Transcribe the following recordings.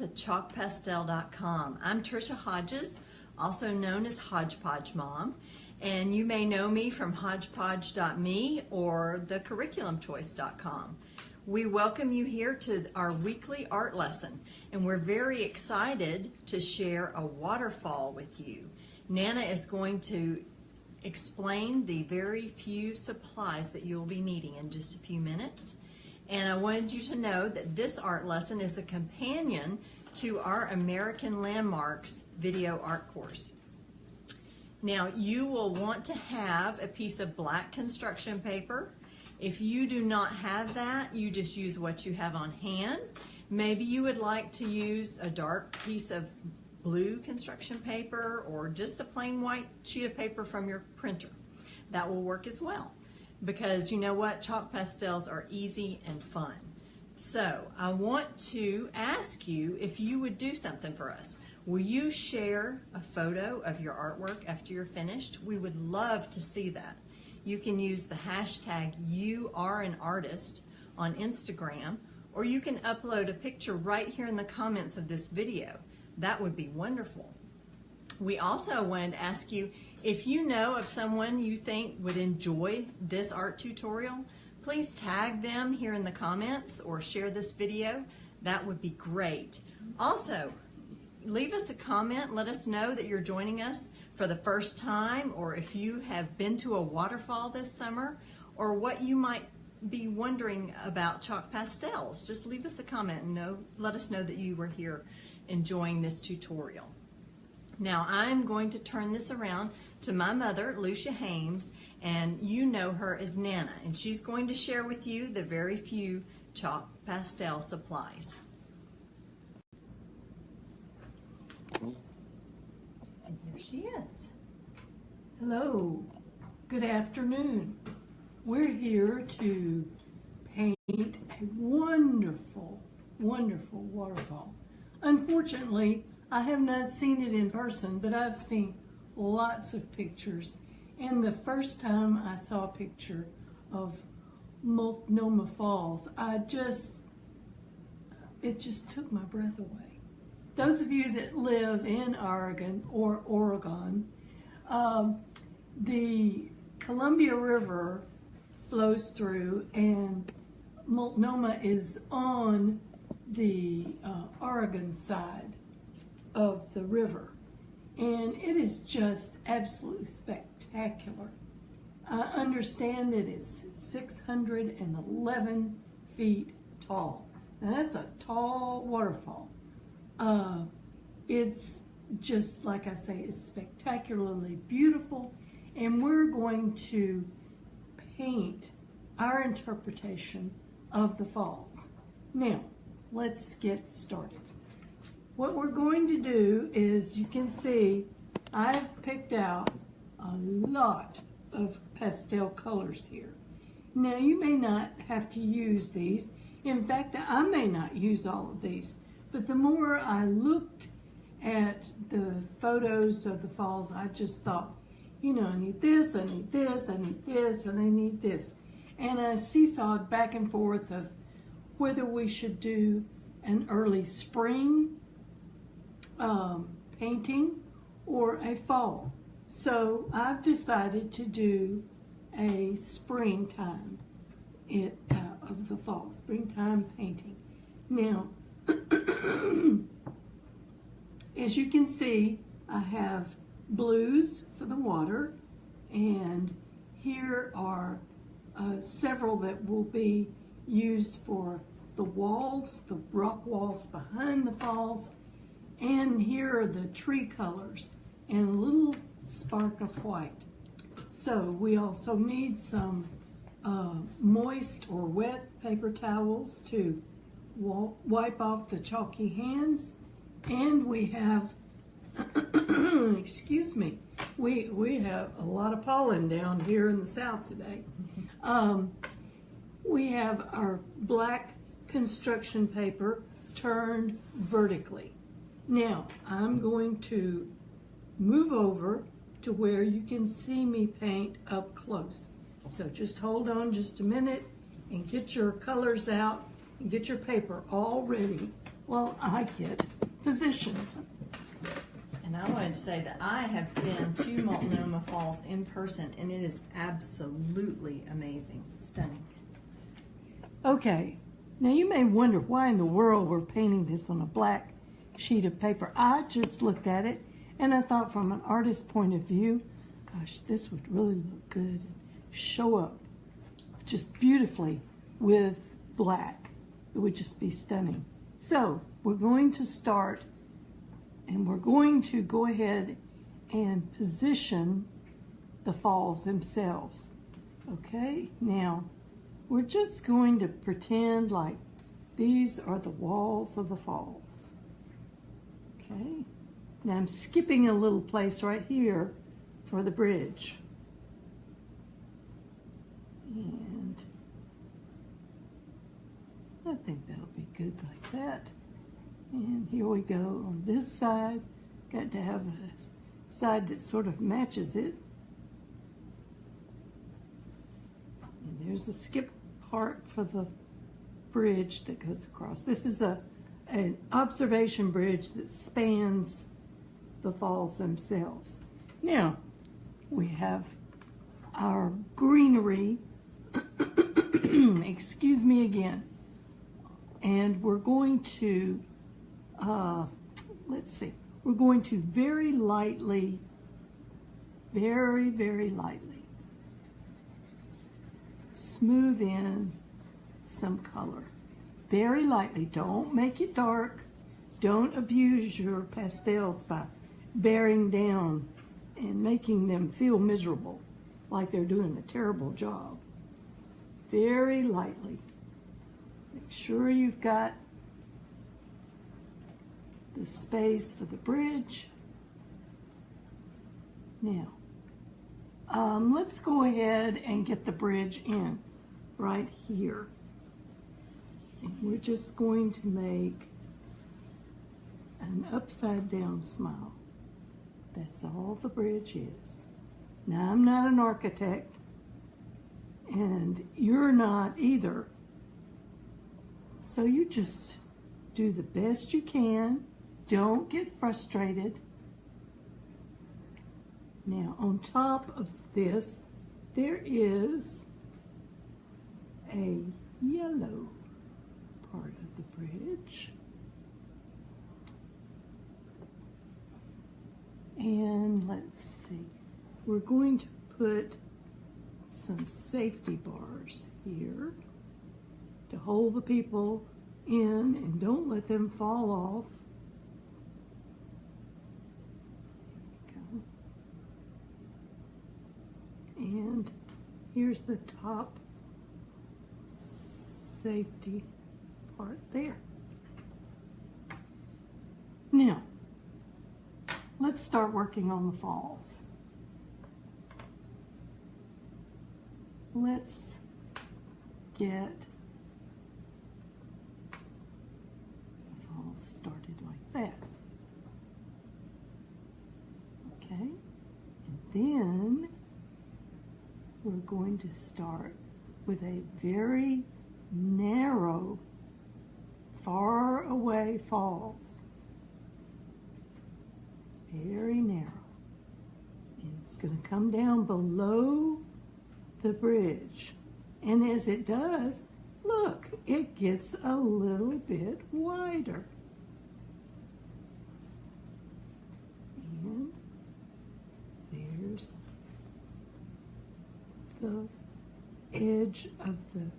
to chalkpastel.com. I'm Trisha Hodges, also known as Hodgepodge Mom, and you may know me from hodgepodge.me or thecurriculumchoice.com. We welcome you here to our weekly art lesson, and we're very excited to share a waterfall with you. Nana is going to explain the very few supplies that you'll be needing in just a few minutes. And I wanted you to know that this art lesson is a companion to our American Landmarks video art course. Now, you will want to have a piece of black construction paper. If you do not have that, you just use what you have on hand. Maybe you would like to use a dark piece of blue construction paper or just a plain white sheet of paper from your printer. That will work as well, because you know what? Chalk pastels are easy and fun. So I want to ask you if you would do something for us. Will you share a photo of your artwork after you're finished? We would love to see that. You can use the hashtag #YouAreAnArtist on Instagram, or you can upload a picture right here in the comments of this video. That would be wonderful. We also wanted to ask you, if you know of someone you think would enjoy this art tutorial, please tag them here in the comments or share this video. That would be great. Also, leave us a comment. Let us know that you're joining us for the first time, or if you have been to a waterfall this summer, or what you might be wondering about chalk pastels. Just leave us a comment and let us know that you were here enjoying this tutorial. Now I'm going to turn this around to my mother, Lucia Hames, and you know her as Nana, and she's going to share with you the very few chalk pastel supplies. And here she is. Hello, good afternoon. We're here to paint a wonderful, wonderful waterfall. Unfortunately, I have not seen it in person, but I've seen lots of pictures. And the first time I saw a picture of Multnomah Falls, it just took my breath away. Those of you that live in Oregon, the Columbia River flows through, and Multnomah is on the Oregon side of the river, and it is just absolutely spectacular. I understand that it's 611 feet tall. Now that's a tall waterfall. It's just, like I say, it's spectacularly beautiful, and we're going to paint our interpretation of the falls. Now, let's get started. What we're going to do is, you can see, I've picked out a lot of pastel colors here. Now, you may not have to use these. In fact, I may not use all of these, but the more I looked at the photos of the falls, I just thought, you know, I need this, I need this, I need this, and I need this. And I seesawed back and forth of whether we should do an early spring painting or a fall. So I've decided to do a springtime of the fall, springtime painting. Now, as you can see, I have blues for the water, and here are several that will be used for the walls, the rock walls behind the falls, and here are the tree colors and a little spark of white. So we also need some moist or wet paper towels to wipe off the chalky hands, and we have excuse me, we have a lot of pollen down here in the south today. We have our black construction paper turned vertically. Now, I'm going to move over to where you can see me paint up close. So just hold on just a minute and get your colors out and get your paper all ready while I get positioned. And I wanted to say that I have been to Multnomah Falls in person, and it is absolutely amazing, stunning. Okay, now you may wonder why in the world we're painting this on a black sheet of paper. I just looked at it and I thought, from an artist's point of view, gosh, this would really look good and show up just beautifully with black. It would just be stunning. So we're going to start, and we're going to go ahead and position the falls themselves. Okay, now we're just going to pretend like these are the walls of the falls. Okay, now I'm skipping a little place right here for the bridge. And I think that'll be good like that. And here we go on this side. Got to have a side that sort of matches it. And there's a skip part for the bridge that goes across. This is an observation bridge that spans the falls themselves. Now, we have our greenery, excuse me again, and we're going to let's see, we're going to very lightly, very lightly smooth in some color. Very lightly. Don't make it dark. Don't abuse your pastels by bearing down and making them feel miserable, like they're doing a terrible job. Very lightly. Make sure you've got the space for the bridge. Now, let's go ahead and get the bridge in right here. And we're just going to make an upside down smile. That's all the bridge is. Now, I'm not an architect, and you're not either. So you just do the best you can. Don't get frustrated. Now, on top of this, there is a yellow part of the bridge. And let's see, we're going to put some safety bars here to hold the people in and don't let them fall off. And here's the top safety part there. Now, let's start working on the falls. Let's get the falls started like that. Okay, and then we're going to start with a very narrow, far away falls. Very narrow. And it's going to come down below the bridge. And as it does, look, it gets a little bit wider. And there's the edge of the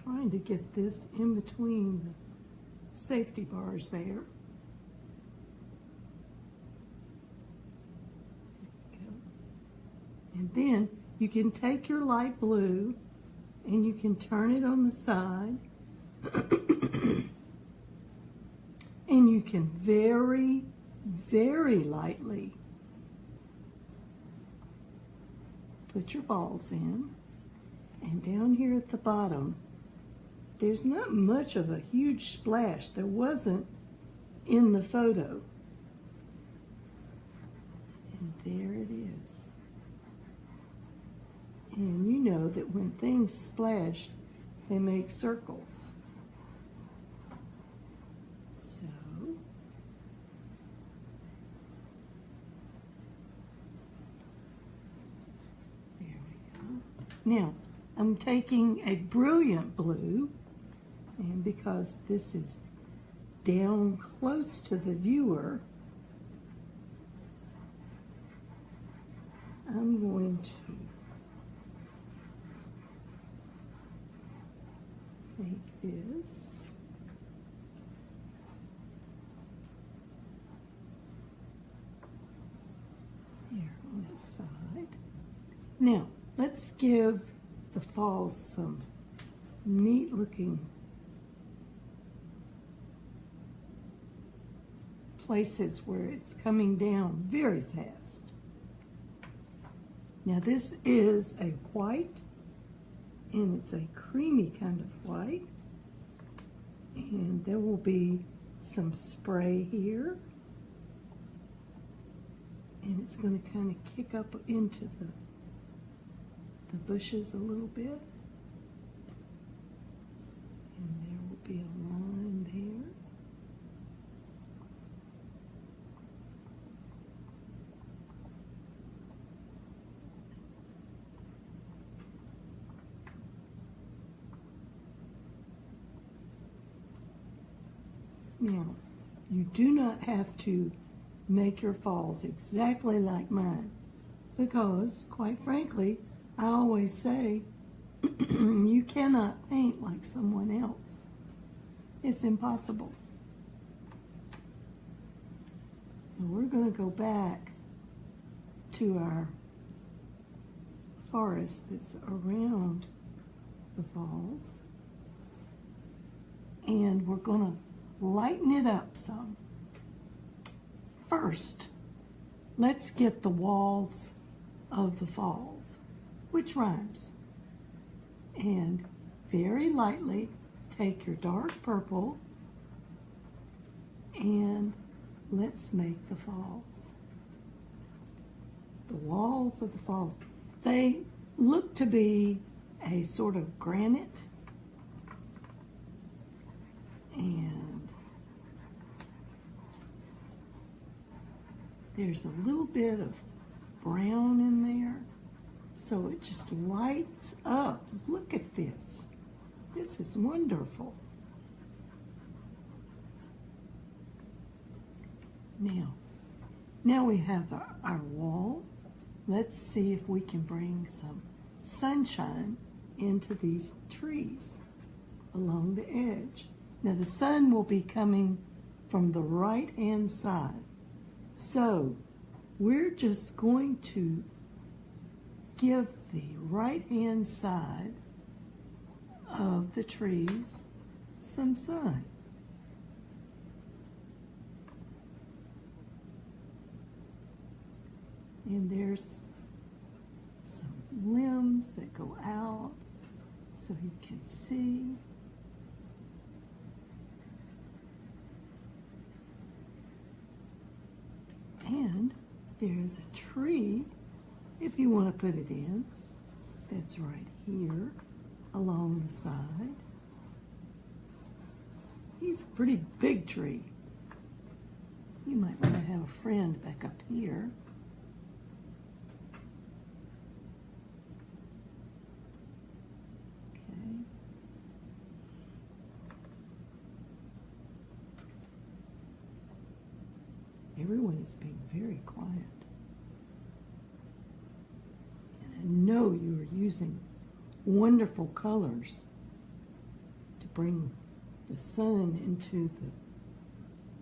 trying to get this in between the safety bars there. There we go. And then you can take your light blue and you can turn it on the side and you can very, very lightly put your balls in. And down here at the bottom, there's not much of a huge splash. There wasn't in the photo. And there it is. And you know that when things splash, they make circles. So, there we go. Now, I'm taking a brilliant blue, and because this is down close to the viewer, I'm going to make this here on this side. Now, let's give the falls some neat looking places where it's coming down very fast. Now this is a white, and it's a creamy kind of white, and there will be some spray here, and it's going to kind of kick up into the bushes a little bit, and there will be a line there. Now, you do not have to make your falls exactly like mine, because, quite frankly, I always say, you cannot paint like someone else. It's impossible. And we're going to go back to our forest that's around the falls, and we're going to lighten it up some. First, let's get the walls of the falls, which rhymes. And very lightly take your dark purple and let's make the falls. The walls of the falls, they look to be a sort of granite, and there's a little bit of brown in there, so it just lights up. Look at this. This is wonderful. Now we have our wall. Let's see if we can bring some sunshine into these trees along the edge. Now the sun will be coming from the right-hand side. So we're just going to give the right-hand side of the trees some sun. And there's some limbs that go out so you can see. And there's a tree, if you want to put it in, that's right here along the side. He's a pretty big tree. You might want to have a friend back up here. Okay. Everyone is being very quiet. And I know you are using wonderful colors to bring the sun into the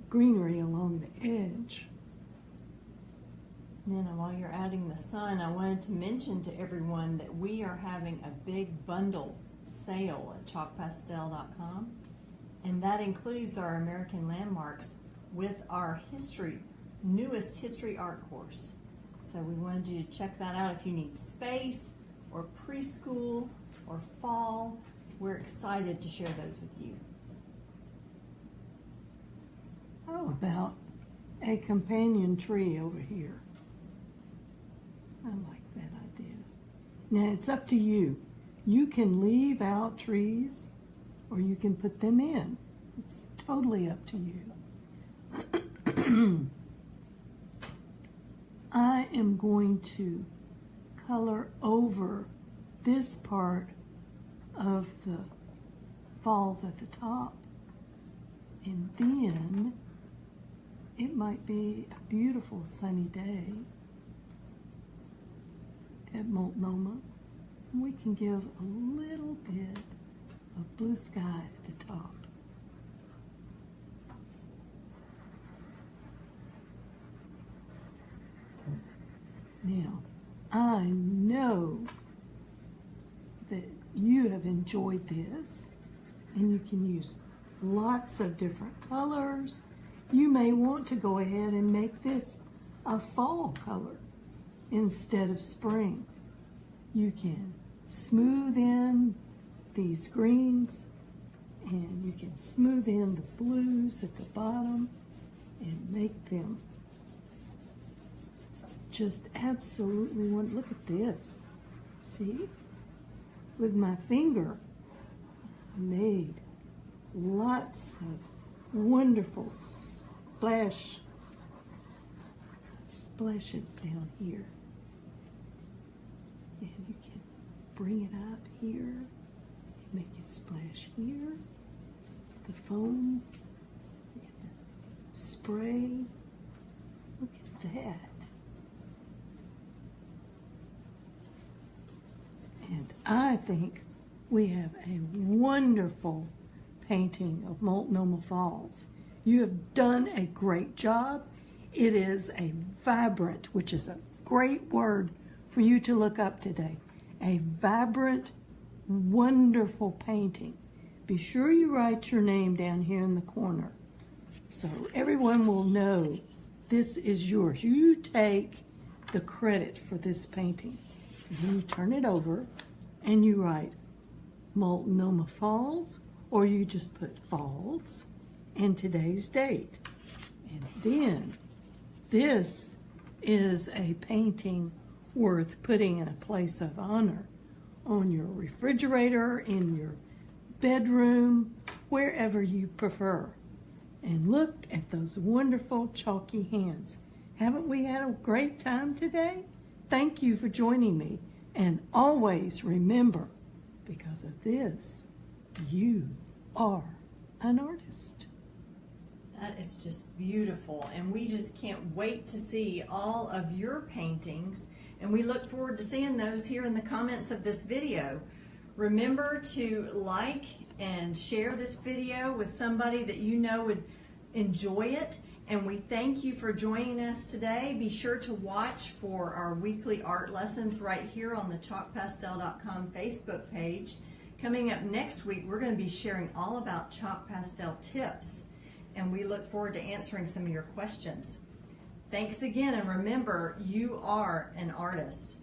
greenery along the edge. Now, while you're adding the sun, I wanted to mention to everyone that we are having a big bundle sale at chalkpastel.com, and that includes our American landmarks with our newest history art course. So we wanted you to check that out if you need space or preschool or fall. We're excited to share those with you. How about a companion tree over here? I like that idea. Now it's up to you. You can leave out trees or you can put them in. It's totally up to you. I am going to color over this part of the falls at the top, and then it might be a beautiful sunny day at Multnomah, and we can give a little bit of blue sky at the top. Now, I know that you have enjoyed this, and you can use lots of different colors. You may want to go ahead and make this a fall color instead of spring. You can smooth in these greens, and you can smooth in the blues at the bottom and make them just absolutely wonderful. Look at this. See? With my finger, I made lots of wonderful splashes down here. And you can bring it up here and make it splash here. The foam and the spray. Look at that. And I think we have a wonderful painting of Multnomah Falls. You have done a great job. It is a vibrant, which is a great word for you to look up today. A vibrant, wonderful painting. Be sure you write your name down here in the corner so everyone will know this is yours. You take the credit for this painting. Then you turn it over and you write Multnomah Falls, or you just put Falls and today's date. And then this is a painting worth putting in a place of honor on your refrigerator, in your bedroom, wherever you prefer. And look at those wonderful chalky hands. Haven't we had a great time today? Thank you for joining me. And always remember, because of this, you are an artist. That is just beautiful, and we just can't wait to see all of your paintings, and we look forward to seeing those here in the comments of this video. Remember to like and share this video with somebody that you know would enjoy it, and we thank you for joining us today. Be sure to watch for our weekly art lessons right here on the chalkpastel.com Facebook page. Coming up next week, we're going to be sharing all about chalk pastel tips, and we look forward to answering some of your questions. Thanks again, and remember, you are an artist.